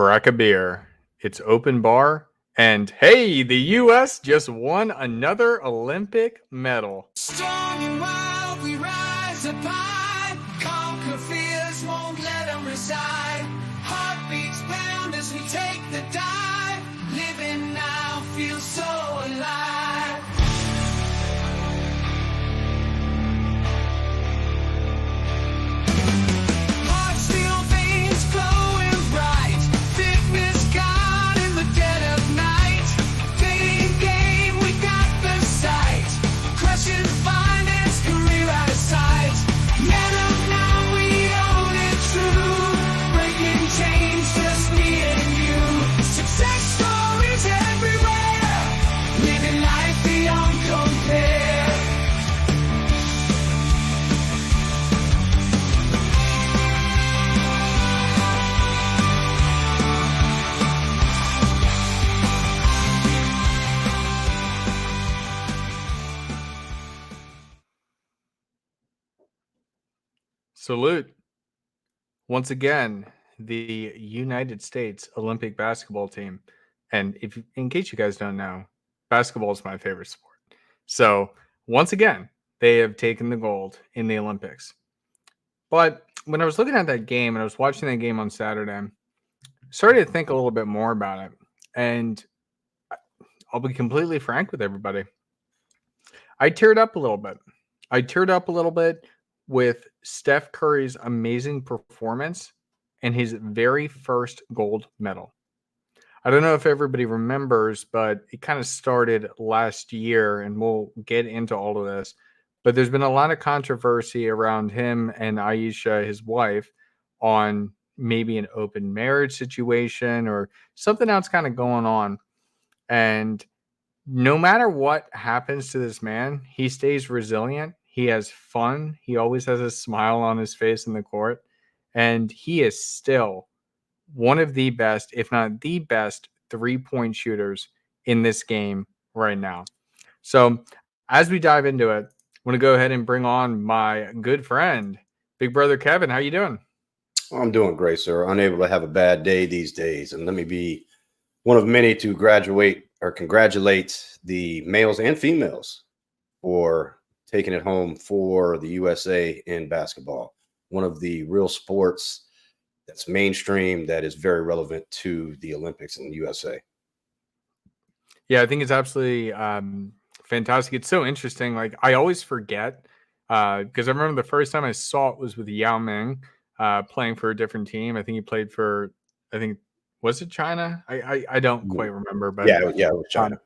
crack a beer. It's open bar. And hey, the U.S. just won another Olympic medal. Strong and wild, we rise up high. Conquer fears, won't let them reside. Heartbeats pound as we take the dive. Living now feels so alive. Heart steel veins glowing bright. Fitness gone in the dead of night. Fading game, we got the sight. Crushing finance, career out of sight. Men up now, we own it true. Breaking chains, just me and you. Success stories everywhere. Living life beyond compare. Salute. Once again, the United States Olympic basketball team. And in case you guys don't know, basketball is my favorite sport. So once again, they have taken the gold in the Olympics. But when I was looking at that game and I was watching that game on Saturday, I started to think a little bit more about it. And I'll be completely frank with everybody. I teared up a little bit. I teared up a little bit with Steph Curry's amazing performance and his very first gold medal. I don't know if everybody remembers, but it kind of started last year, and we'll get into all of this. But there's been a lot of controversy around him and Aisha, his wife, on maybe an open marriage situation or something else kind of going on. And no matter what happens to this man, he stays resilient. He has fun. He always has a smile on his face in the court. And he is still one of the best, if not the best, three-point shooters in this game right now. So as we dive into it, I want to go ahead and bring on my good friend, Big Brother Kevin. How you doing? I'm doing great, sir. Unable to have a bad day these days. And let me be one of many to graduate or congratulate the males and females for taking it home for the USA in basketball. One of the real sports that's mainstream that is very relevant to the Olympics in the USA. Yeah, I think it's absolutely fantastic. It's so interesting. Like, I always forget because I remember the first time I saw it was with Yao Ming playing for a different team. I think he played for, was it China? I don't quite remember, but yeah, it was China.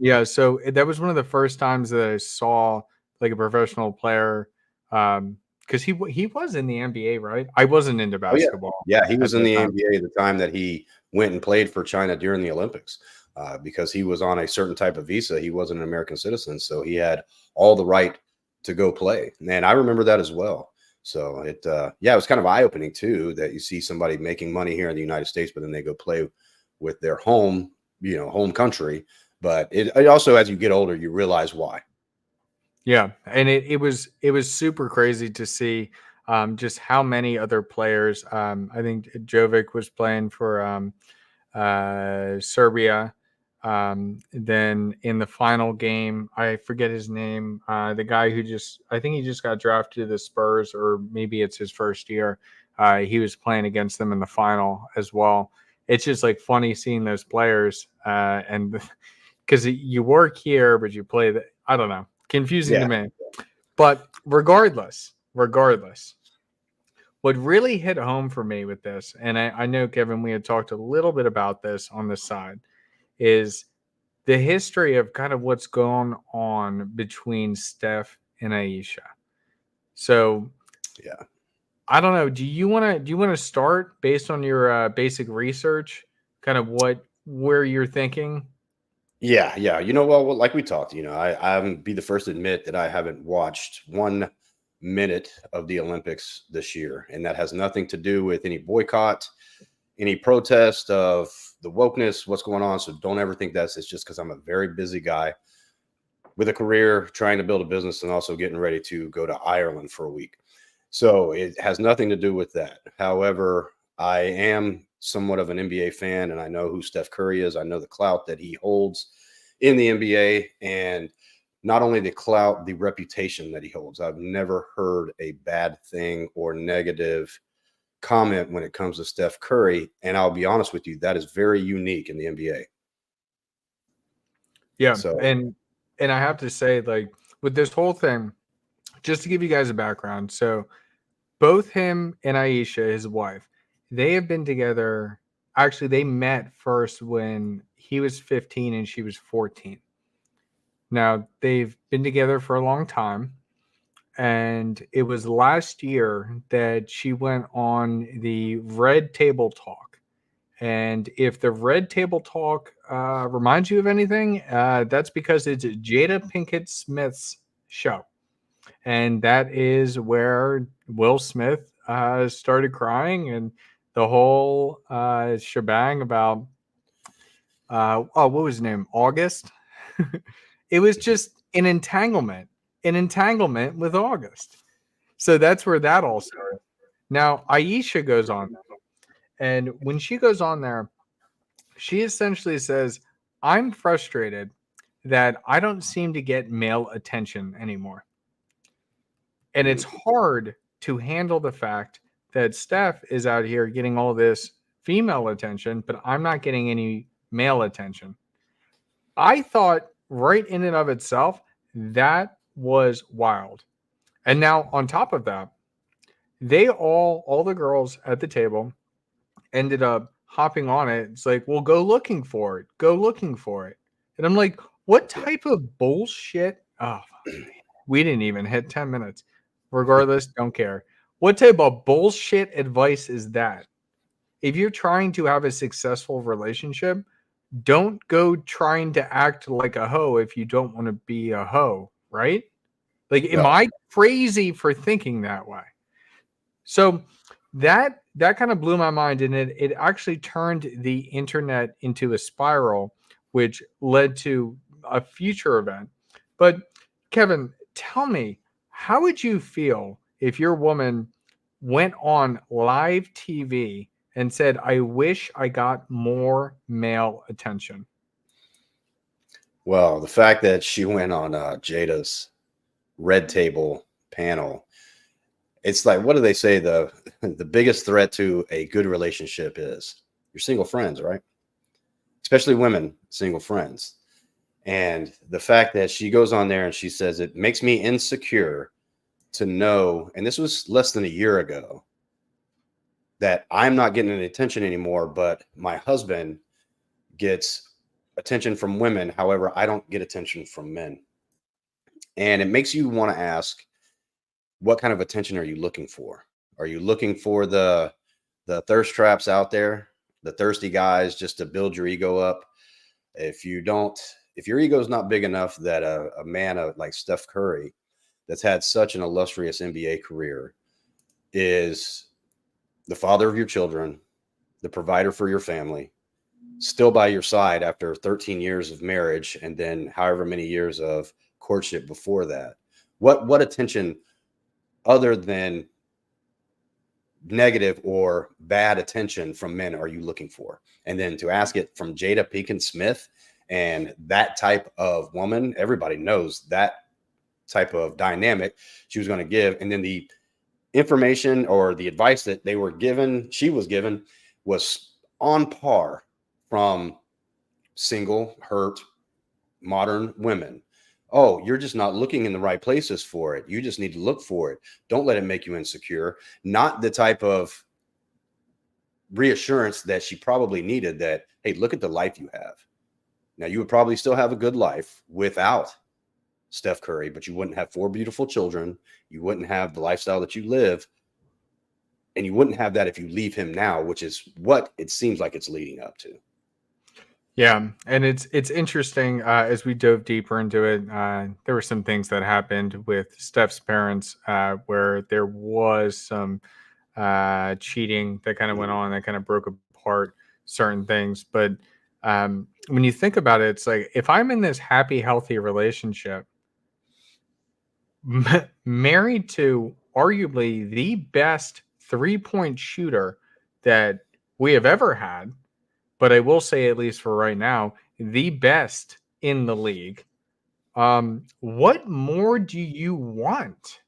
Yeah. So that was one of the first times that I saw like a professional player. Because he was in the NBA, right? I wasn't into basketball. Yeah, he was in the NBA at the time that he went and played for China during the Olympics because he was on a certain type of visa. He wasn't an American citizen, so he had all the right to go play. And I remember that as well. So it was kind of eye-opening too that you see somebody making money here in the United States, but then they go play with their home country. But it also, as you get older, you realize why. Yeah, and it was super crazy to see just how many other players. I think Jovic was playing for Serbia. Then in the final game, I forget his name. The guy who I think he just got drafted to the Spurs, or maybe it's his first year. He was playing against them in the final as well. It's just like funny seeing those players, and because you work here, but you play I don't know. Confusing to me. But regardless, what really hit home for me with this, and I know, Kevin, we had talked a little bit about this on the side, is the history of kind of what's going on between Steph and Aisha. So, yeah, I don't know. Do you want to start based on your basic research, kind of where you're thinking? Yeah. Well, like we talked, I be the first to admit that I haven't watched 1 minute of the Olympics this year. And that has nothing to do with any boycott, any protest of the wokeness, what's going on. So don't ever think it's just because I'm a very busy guy with a career, trying to build a business, and also getting ready to go to Ireland for a week. So it has nothing to do with that. However, I am somewhat of an NBA fan, and I know who Steph Curry is. I know the clout that he holds in the NBA, and not only the clout, the reputation that he holds. I've never heard a bad thing or negative comment when it comes to Steph Curry. And I'll be honest with you, that is very unique in the NBA. Yeah, So, and I have to say, like, with this whole thing, just to give you guys a background, so both him and Aisha, his wife, they have been together. Actually, they met first when he was 15 and she was 14. Now, they've been together for a long time. And it was last year that she went on the Red Table Talk. And if the Red Table Talk reminds you of anything, that's because it's Jada Pinkett Smith's show. And that is where Will Smith started crying, and the whole shebang about, what was his name? August? It was just an entanglement with August. So that's where that all started. Now, Aisha goes on, and when she goes on there, she essentially says, I'm frustrated that I don't seem to get male attention anymore. And it's hard to handle the fact that Steph is out here getting all this female attention, but I'm not getting any male attention. I thought, right in and of itself, that was wild. And now, on top of that, they all the girls at the table ended up hopping on it. It's like, well, go looking for it. Go looking for it. And I'm like, what type of bullshit? Oh, we didn't even hit 10 minutes. Regardless, don't care. What type of bullshit advice is that? If you're trying to have a successful relationship, don't go trying to act like a hoe if you don't want to be a hoe, right? Like, am no, I crazy for thinking that way? So that kind of blew my mind, and it actually turned the internet into a spiral, which led to a future event. But Kevin, tell me, how would you feel if your woman went on live TV and said, I wish I got more male attention? well, the fact that she went on Jada's Red Table panel, it's like, what do they say? The biggest threat to a good relationship is your single friends, right? Especially women, single friends. And the fact that she goes on there and she says, it makes me insecure to know, and this was less than a year ago, that I'm not getting any attention anymore, but my husband gets attention from women. However, I don't get attention from men. And it makes you want to ask, what kind of attention are you looking for? Are you looking for the thirst traps out there, the thirsty guys just to build your ego up? If your ego is not big enough that a man like Steph Curry, that's had such an illustrious NBA career, is the father of your children, the provider for your family, still by your side after 13 years of marriage, and then however many years of courtship before that, what attention other than negative or bad attention from men are you looking for? And then to ask it from Jada Pinkett Smith, and that type of woman, everybody knows that type of dynamic she was going to give. And then the information or the advice that she was given, was on par from single, hurt, modern women. Oh, you're just not looking in the right places for it. You just need to look for it. Don't let it make you insecure. Not the type of reassurance that she probably needed, that, hey, look at the life you have. Now, you would probably still have a good life without Steph Curry, but you wouldn't have 4 beautiful children. You wouldn't have the lifestyle that you live. And you wouldn't have that if you leave him now, which is what it seems like it's leading up to. Yeah, and it's interesting, as we dove deeper into it. There were some things that happened with Steph's parents, where there was some cheating that kind of went on, that kind of broke apart certain things. But when you think about it, it's like, if I'm in this happy, healthy relationship, married to arguably the best 3-point shooter that we have ever had. But I will say, at least for right now, the best in the league. What more do you want?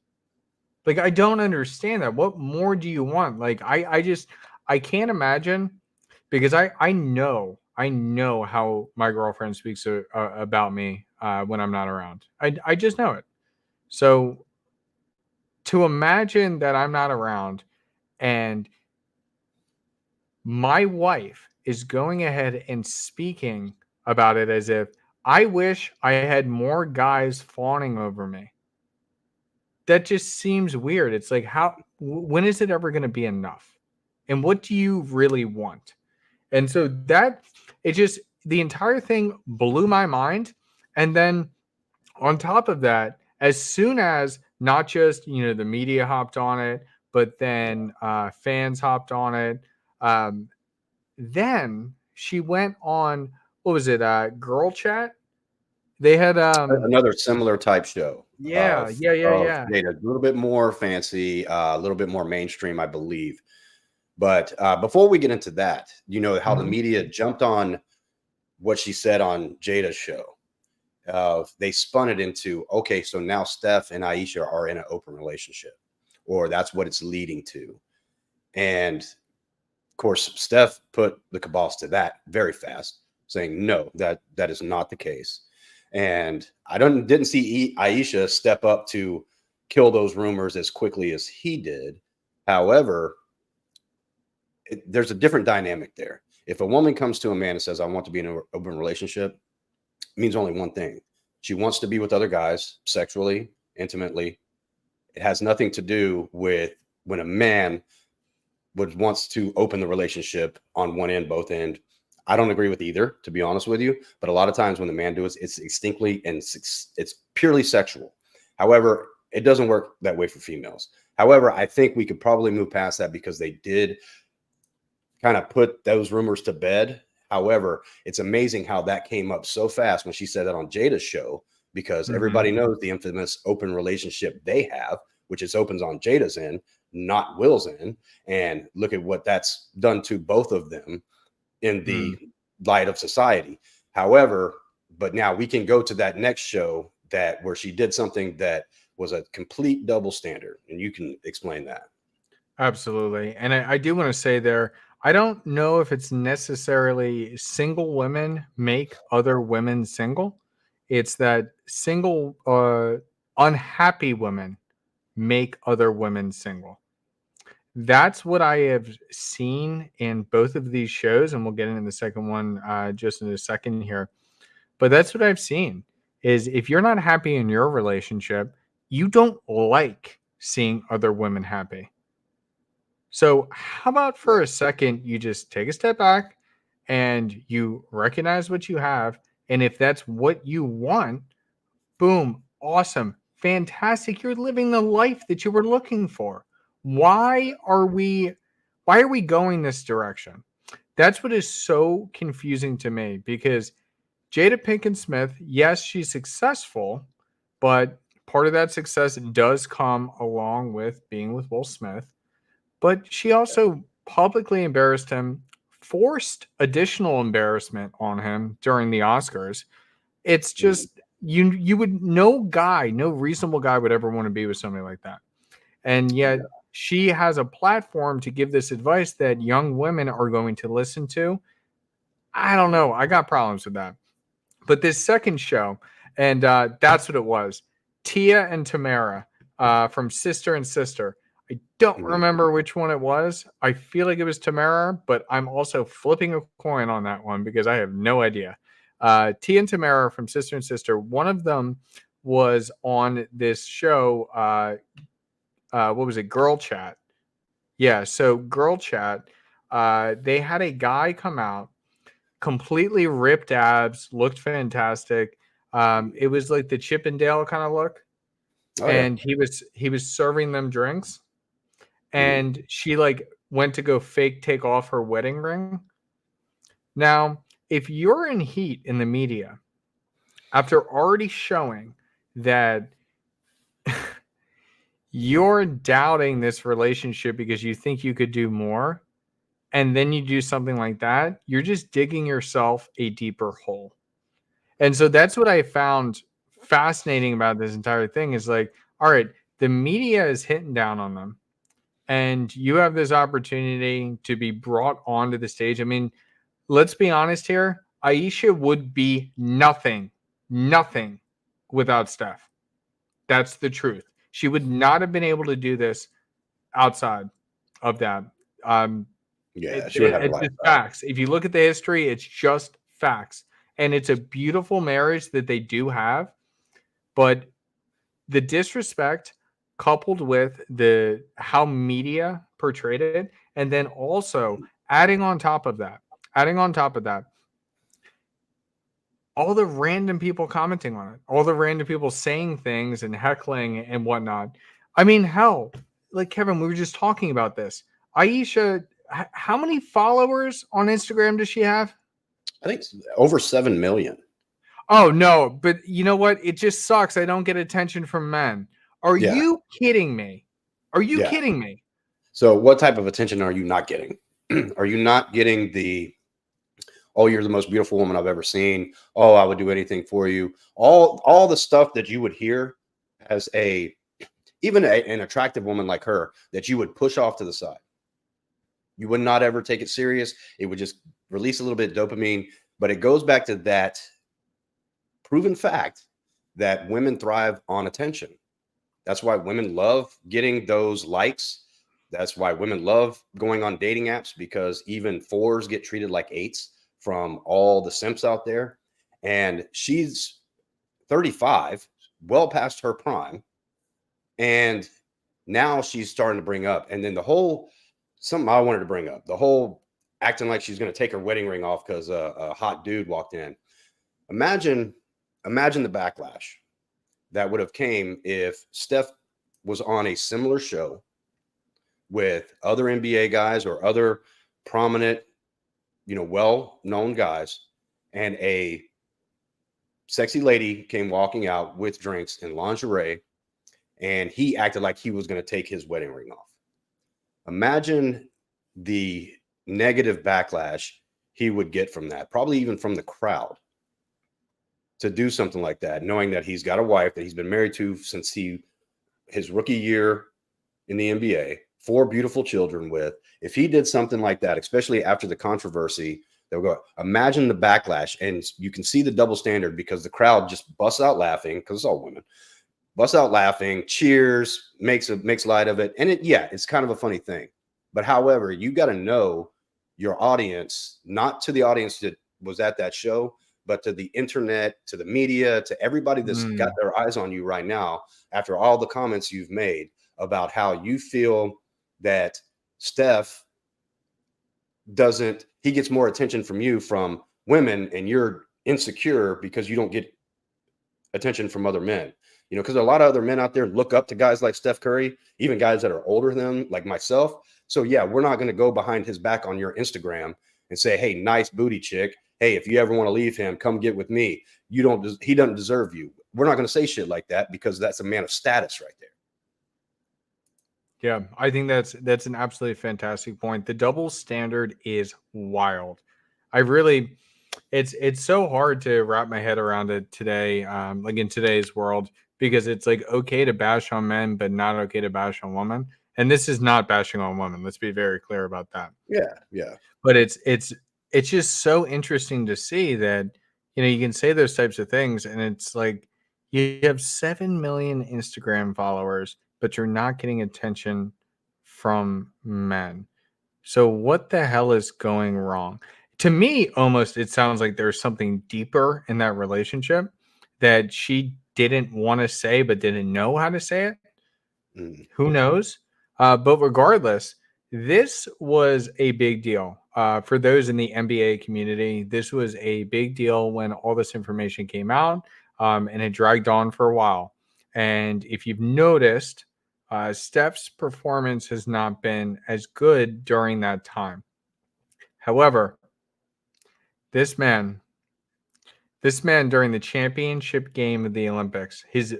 Like, I don't understand that. What more do you want? Like, I can't imagine, because I know how my girlfriend speaks about me when I'm not around. I just know it. So to imagine that I'm not around and my wife is going ahead and speaking about it as if I wish I had more guys fawning over me. That just seems weird. It's like, when is it ever going to be enough? And what do you really want? And so the entire thing blew my mind. And then on top of that, as soon as not just, the media hopped on it, but then fans hopped on it, um, then she went on, what was it, Girl Chat? They had Another similar type show yeah, yeah, yeah, of yeah. data, a little bit more fancy, a little bit more mainstream, I believe. But before we get into that, you know how the Mhm. media jumped on what she said on Jada's show. They spun it into, okay, so now Steph and Aisha are in an open relationship, or that's what it's leading to. And of course, Steph put the kibosh to that very fast, saying no, that is not the case. And I didn't see Aisha step up to kill those rumors as quickly as he did. However, there's a different dynamic there. If a woman comes to a man and says, I want to be in an open relationship, it means only one thing. She wants to be with other guys sexually, intimately. It has nothing to do with when a man wants to open the relationship on one end, both end. I don't agree with either, to be honest with you. But a lot of times when the man does, it's distinctly and it's purely sexual. However, it doesn't work that way for females. However, I think we could probably move past that because they did kind of put those rumors to bed. However, it's amazing how that came up so fast when she said that on Jada's show, because Mhm. everybody knows the infamous open relationship they have, which is opens on Jada's end, not Will's end. And look at what that's done to both of them in the Mm. light of society. However, but now we can go to that next show that where she did something that was a complete double standard, and you can explain that. Absolutely. And I do want to say there, I don't know if it's necessarily single women make other women single. It's that single, unhappy women make other women single. That's what I have seen in both of these shows. And we'll get into the second one just in a second here. But that's what I've seen is if you're not happy in your relationship, you don't like seeing other women happy. So, how about for a second you just take a step back and you recognize what you have? And if that's what you want, boom, awesome, fantastic. You're living the life that you were looking for. Why are we why are we going this direction? That's what is so confusing to me because Jada Pinkett Smith, yes, she's successful, but part of that success does come along with being with Will Smith. But she also publicly embarrassed him, forced additional embarrassment on him during the Oscars. It's Mhm. just you would no reasonable guy would ever want to be with somebody like that. And yet Yeah. she has a platform to give this advice that young women are going to listen to. I don't know. I got problems with that. But this second show, and that's what it was. Tia and Tamara from Sister and Sister. I don't Mhm. remember which one it was. I feel like it was Tamara, but I'm also flipping a coin on that one because I have no idea. Tia and Tamara from Sister and Sister. One of them was on this show. What was it? Girl Chat. Yeah. So Girl Chat. They had a guy come out completely ripped abs, looked fantastic. It was like the Chippendale kind of look, Oh yeah. and he was serving them drinks, Mhm. and she like went to go fake take off her wedding ring. Now, if you're in heat in the media after already showing that you're doubting this relationship because you think you could do more, and then you do something like that, you're just digging yourself a deeper hole. And so that's what I found fascinating about this entire thing is like, all right, the media is hitting down on them, and you have this opportunity to be brought onto the stage. I mean, let's be honest here. Aisha would be nothing, nothing without Steph. That's the truth. She would not have been able to do this outside of that. Um, Yeah, she would have a it's just lifestyle. facts. If you look at the history, it's just facts. And it's a beautiful marriage that they do have. But the disrespect coupled with the how media portrayed it, and then also adding on top of that, all the random people commenting on it, all the random people saying things and heckling and whatnot. I mean, hell, like Kevin, we were just talking about this. Aisha, how many followers on Instagram does she have? I think it's over 7 million. Oh no, but you know what? It just sucks. I don't get attention from men. Are Yeah. you kidding me? Are you Yeah. kidding me? So what type of attention are you not getting? Are you not getting the, oh, you're the most beautiful woman I've ever seen. Oh, I would do anything for you. All the stuff that you would hear as an attractive woman like her that you would push off to the side. You would not ever take it serious. It would just release a little bit of dopamine, but it goes back to that proven fact that women thrive on attention. That's why women love getting those likes. That's why women love going on dating apps, because even 4s get treated like 8s from all the simps out there. And she's 35, well past her prime. And now she's starting to bring up. And then something I wanted to bring up, the whole acting like she's going to take her wedding ring off because a hot dude walked in. Imagine the backlash that would have came if Steph was on a similar show with other NBA guys or other prominent, well-known guys, and a sexy lady came walking out with drinks and lingerie, and he acted like he was going to take his wedding ring off. Imagine the negative backlash he would get from that, probably even from the crowd, to do something like that, knowing that he's got a wife that he's been married to since his rookie year in the NBA, 4 beautiful children with. If he did something like that, especially after the controversy, they'll go, imagine the backlash. And you can see the double standard, because the crowd just busts out laughing, because it's all women, busts out laughing, cheers, makes light of it. And it's kind of a funny thing. But however, you got to know your audience, not to the audience that was at that show, but to the internet, to the media, to everybody that's got their eyes on you right now, after all the comments you've made about how you feel that Steph he gets more attention from you from women, and you're insecure because you don't get attention from other men. Because a lot of other men out there look up to guys like Steph Curry, even guys that are older than them, like myself. So yeah, we're not going to go behind his back on your Instagram and say, hey, nice booty chick. Hey, if you ever want to leave him, come get with me. He doesn't deserve you. We're not going to say shit like that, because that's a man of status right there. Yeah, I think that's an absolutely fantastic point. The double standard is wild. It's so hard to wrap my head around it today, like in today's world, because it's like okay to bash on men, but not okay to bash on women. And this is not bashing on women. Let's be very clear about that. Yeah. But it's just so interesting to see that you can say those types of things, and it's like you have 7 million Instagram followers, but you're not getting attention from men. So what the hell is going wrong? To me, almost it sounds like there's something deeper in that relationship that she didn't want to say but didn't know how to say it. Who knows? But regardless, this was a big deal for those in the NBA community. This was a big deal when all this information came out, and it dragged on for a while. And if you've noticed, Steph's performance has not been as good during that time. However, this man during the championship game of the Olympics, his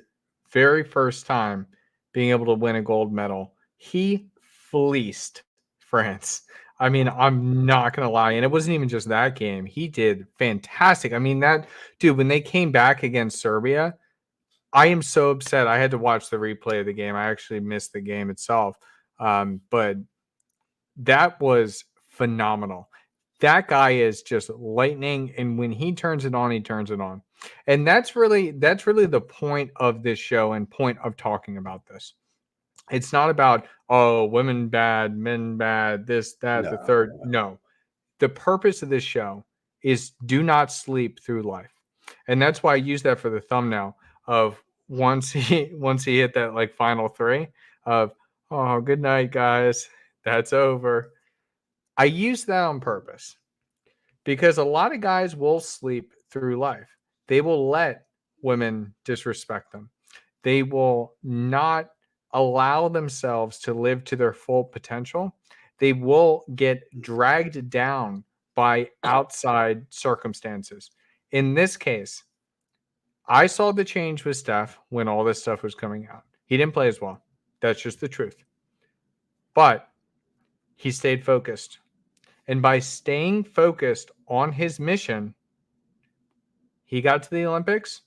very first time being able to win a gold medal, he fleeced France. I mean, I'm not gonna lie, and it wasn't even just that game. He did fantastic. I mean, that dude, when they came back against Serbia, I am so upset. I had to watch the replay of the game. I actually missed the game itself. But that was phenomenal. That guy is just lightning, and when he turns it on, he turns it on. And that's really the point of this show and point of talking about this. It's not about, oh, women bad, men bad, this, that, the No, third. No. The purpose of this show is do not sleep through life. And that's why I use that for the thumbnail of once he hit that like final three of, oh, good night, guys. That's over. I use that on purpose because a lot of guys will sleep through life. They will let women disrespect them. They will not allow themselves to live to their full potential. They will get dragged down by outside circumstances. In this case, I saw the change with Steph when all this stuff was coming out. He didn't play as well. That's just the truth. But he stayed focused. And by staying focused on his mission, he got to the Olympics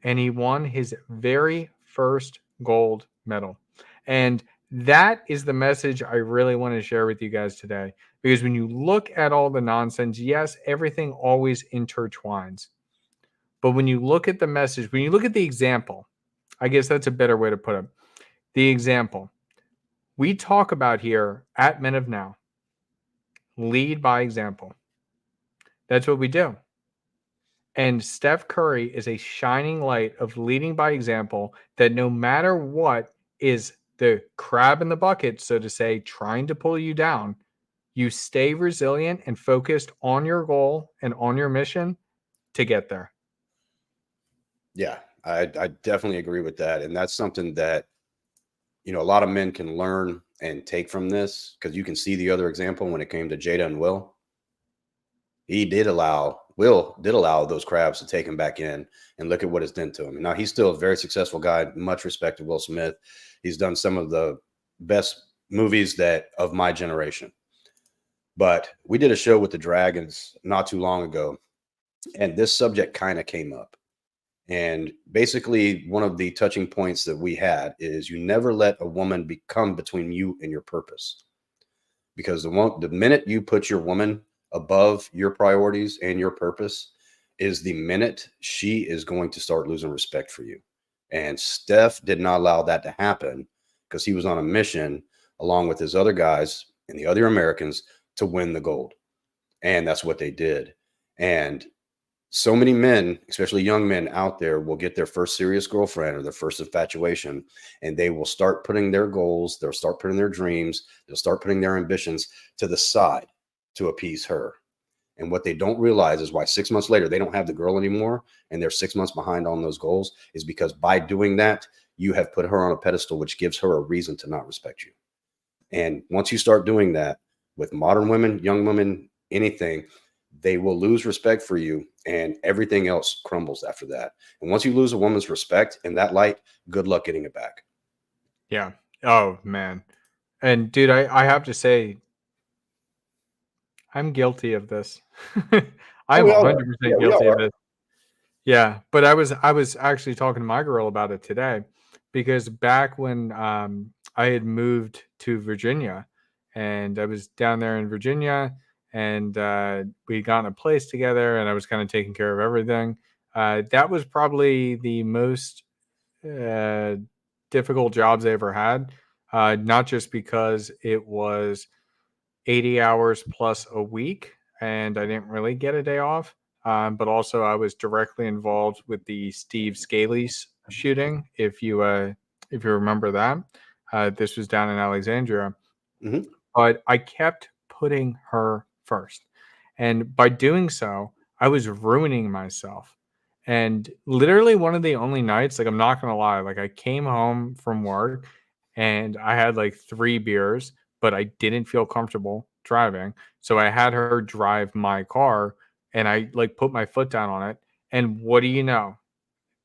and he won his very first gold medal. And that is the message I really want to share with you guys today. Because when you look at all the nonsense, yes, everything always intertwines. But when you look at the message, when you look at the example, I guess that's a better way to put it. The example we talk about here at Men of Now, lead by example. That's what we do. And Steph Curry is a shining light of leading by example that no matter what is the crab in the bucket, so to say, trying to pull you down, you stay resilient and focused on your goal and on your mission to get there. yeah, I definitely agree with that. And that's something that, a lot of men can learn and take from this, because you can see the other example when it came to Jada and Will. Will did allow those crabs to take him back in, and look at what it's done to him. Now, he's still a very successful guy, much respect to Will Smith. He's done some of the best movies of my generation. But we did a show with the Dragons not too long ago, and this subject kind of came up. And basically, one of the touching points that we had is you never let a woman become between you and your purpose. Because the minute you put your woman above your priorities and your purpose is the minute she is going to start losing respect for you. And Steph did not allow that to happen, because he was on a mission along with his other guys and the other Americans to win the gold. And that's what they did. And so many men, especially young men out there, will get their first serious girlfriend or their first infatuation, and they will start putting their goals, they'll start putting their dreams, they'll start putting their ambitions to the side to appease her. And what they don't realize is why 6 months later they don't have the girl anymore and they're 6 months behind on those goals is because by doing that, you have put her on a pedestal, which gives her a reason to not respect you. And once you start doing that with modern women, young women, anything, they will lose respect for you, and everything else crumbles after that. And once you lose a woman's respect in that light, good luck getting it back. Yeah. Oh, man. And dude, I have to say, I'm guilty of this. I'm We all are. 100% Yeah, we guilty all of are. this. Yeah, but I was actually talking to my girl about it today, because back when I had moved to Virginia, and I was down there in Virginia, and we got in a place together, and I was kind of taking care of everything. That was probably the most uh, difficult jobs I ever had. Not just because it was 80 hours plus a week and I didn't really get a day off. But also I was directly involved with the Steve Scalise shooting. If you remember that, this was down in Alexandria, Mhm. but I kept putting her first. And by doing so, I was ruining myself. And literally one of the only nights, like I'm not gonna lie, like I came home from work and I had like 3 beers, but I didn't feel comfortable driving. So I had her drive my car and I like put my foot down on it. And what do you know?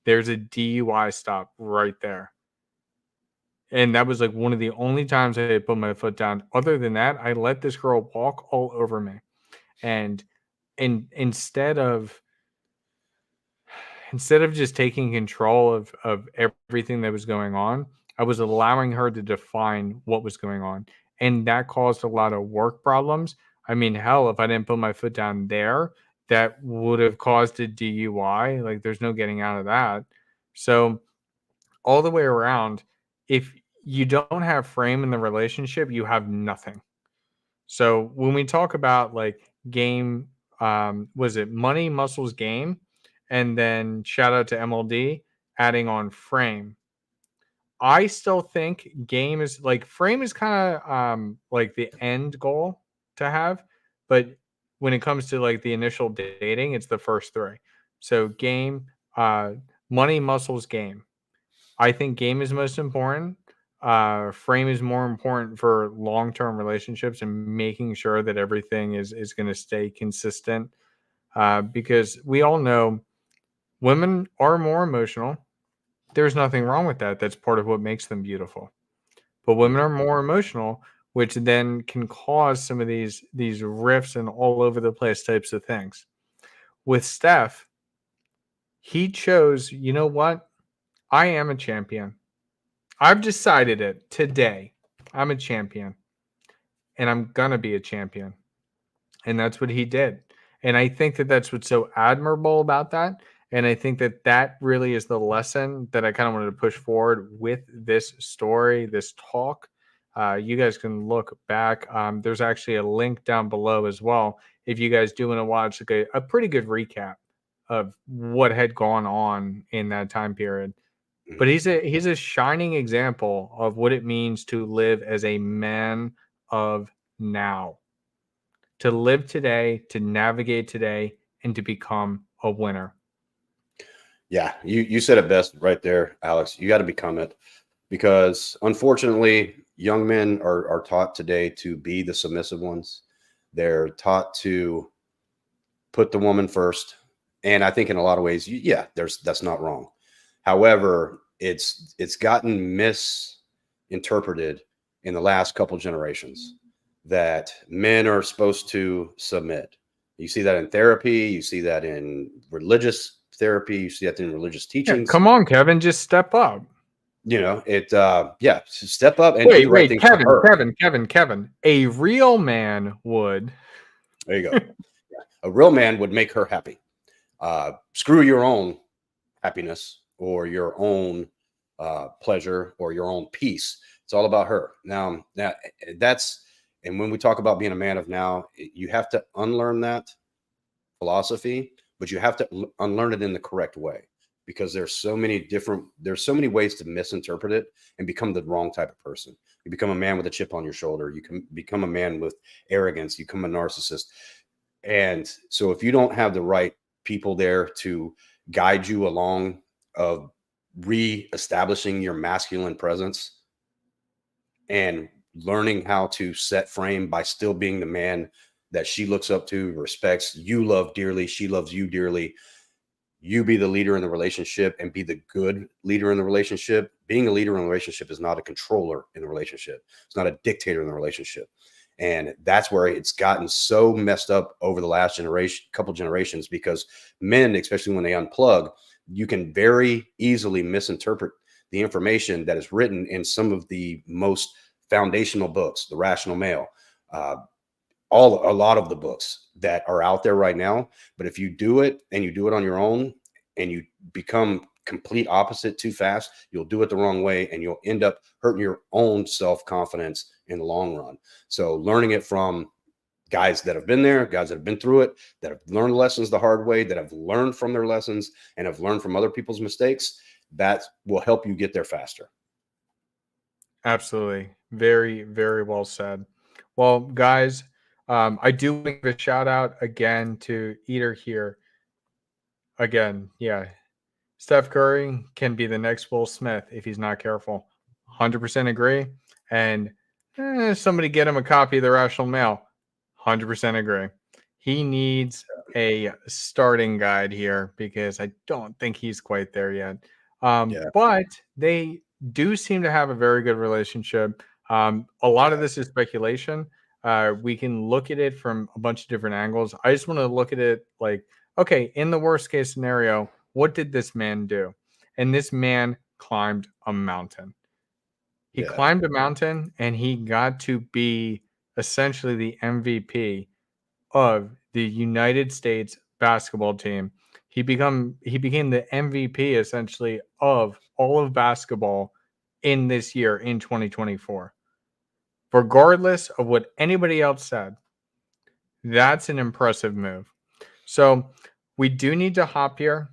There's a DUI stop right there. And that was like one of the only times I put my foot down. Other than that, I let this girl walk all over me. And instead of just taking control of everything that was going on, I was allowing her to define what was going on. And that caused a lot of work problems. I mean, hell, if I didn't put my foot down there, that would have caused a DUI. Like, there's no getting out of that. So, all the way around, if you don't have frame in the relationship, you have nothing. So when we talk about like game, was it money, muscles, game? And then shout out to MLD adding on frame. I still think game is like frame is kind of like the end goal to have, but when it comes to like the initial dating, it's the first three. So game, money, muscles, game. I think game is most important. Frame is more important for long term relationships and making sure that everything is going to stay consistent. Because we all know women are more emotional. There's nothing wrong with that. That's part of what makes them beautiful. But women are more emotional, which then can cause some of these rifts and all over the place types of things. With Steph, he chose, you know what? I am a champion. I've decided it today. I'm a champion and I'm going to be a champion. And that's what he did. And I think that that's what's so admirable about that. And I think that that really is the lesson that I kind of wanted to push forward with this story, this talk. You guys can look back. There's actually a link down below as well. If you guys do want to watch like a pretty good recap of what had gone on in that time period. But he's a shining example of what it means to live as a man of now. To live today, to navigate today, and to become a winner. Yeah, you said it best right there, Alex. You got to become it, because unfortunately, young men are taught today to be the submissive ones. They're taught to put the woman first, and I think in a lot of ways, yeah, that's not wrong. However, it's gotten misinterpreted in the last couple generations that men are supposed to submit. You see that in therapy, you see that in religious therapy, you see that in religious Yeah, teachings. come on, Kevin, just step up. You know, yeah, step up and do the right thing for her. Kevin. A real man would. There you go. Yeah. A real man would make her happy. Screw your own happiness or your own pleasure or your own peace. It's all about her. Now that's, and when we talk about being a man of now, you have to unlearn that philosophy, but you have to unlearn it in the correct way, because there's so many ways to misinterpret it and become the wrong type of person. You become a man with a chip on your shoulder. You can become a man with arrogance. You become a narcissist. And so if you don't have the right people there to guide you along of re-establishing your masculine presence and learning how to set frame by still being the man that she looks up to, respects, you love dearly, she loves you dearly, you be the leader in the relationship and be the good leader in the relationship. Being a leader in the relationship is not a controller in the relationship. It's not a dictator in the relationship. And that's where it's gotten so messed up over the last couple generations, because men, especially when they unplug, you can very easily misinterpret the information that is written in some of the most foundational books, The Rational Male, a lot of the books that are out there right now. But if you do it and you do it on your own and you become complete opposite too fast, you'll do it the wrong way and you'll end up hurting your own self-confidence in the long run. So learning it from guys that have been there, guys that have been through it, that have learned lessons the hard way, that have learned from their lessons and have learned from other people's mistakes, that will help you get there faster. Absolutely. Very, very well said. Well, guys, I do give a shout out again to Eater here. Again, yeah. Steph Curry can be the next Will Smith if he's not careful. 100% agree. And somebody get him a copy of The Rational Male. 100% agree. He needs a starting guide here because I don't think he's quite there yet. But they do seem to have a very good relationship. A lot of this is speculation. We can look at it from a bunch of different angles. I just want to look at it like, okay, in the worst case scenario, what did this man do? And this man climbed a mountain. He Yeah. climbed a mountain and he got to be essentially the MVP of the United States basketball team. He became the MVP essentially of all of basketball in this year in 2024. Regardless of what anybody else said, that's an impressive move. So we do need to hop here.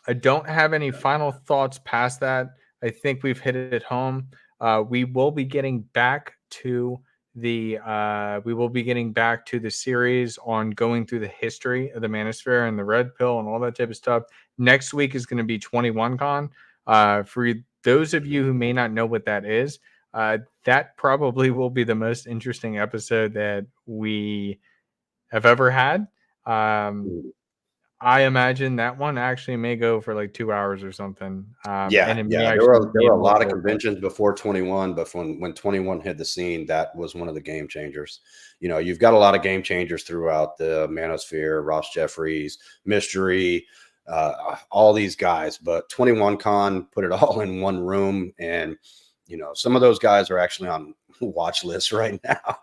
I don't have any final thoughts past that. I think we've hit it home. We will be getting back to the series on going through the history of the Manosphere and the Red Pill and all that type of stuff. Next week is going to be 21 Con. For those of you who may not know what that is, that probably will be the most interesting episode that we have ever had. I imagine that one actually may go for like 2 hours or something. Yeah, And it may yeah. actually There be were a a lot of multiple part. conventions before 21, but when 21 hit the scene, that was one of the game changers. You know, you've got a lot of game changers throughout the Manosphere, Ross Jeffries, Mystery, all these guys, but 21 Con put it all in one room. And, you know, some of those guys are actually on watch lists right now,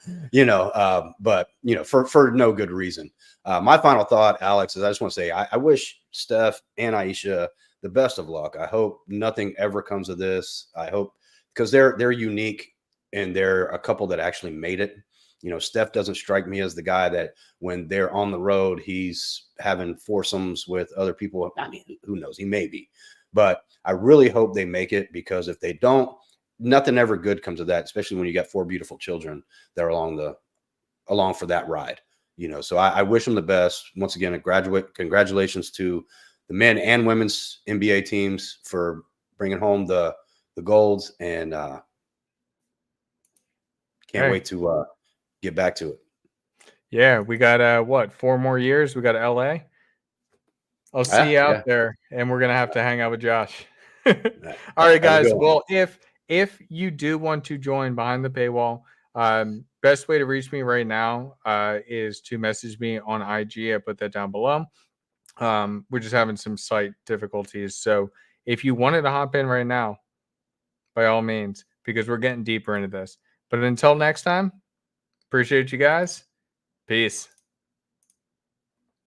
but, for no good reason. My final thought, Alex, is I just want to say, I wish Steph and Aisha the best of luck. I hope nothing ever comes of this. I hope, because they're unique and they're a couple that actually made it. You know, Steph doesn't strike me as the guy that when they're on the road, he's having foursomes with other people. I mean, who knows? He may be, but I really hope they make it, because if they don't, nothing ever good comes of that, especially when you got 4 beautiful children that are along for that ride. So I wish them the best. Once again, congratulations to the men and women's NBA teams for bringing home the golds, and can't wait to get back to it. Yeah, we got 4 more years. We got LA. I'll see you out Yeah. there, and we're gonna have to hang out with Josh. Yeah. All right, Have a guys. good one. Well, if you do want to join behind the paywall, best way to reach me right now is to message me on IG. I put that down below. We're just having some site difficulties, so if you wanted to hop in right now, by all means, because we're getting deeper into this. But until next time, appreciate you guys. Peace.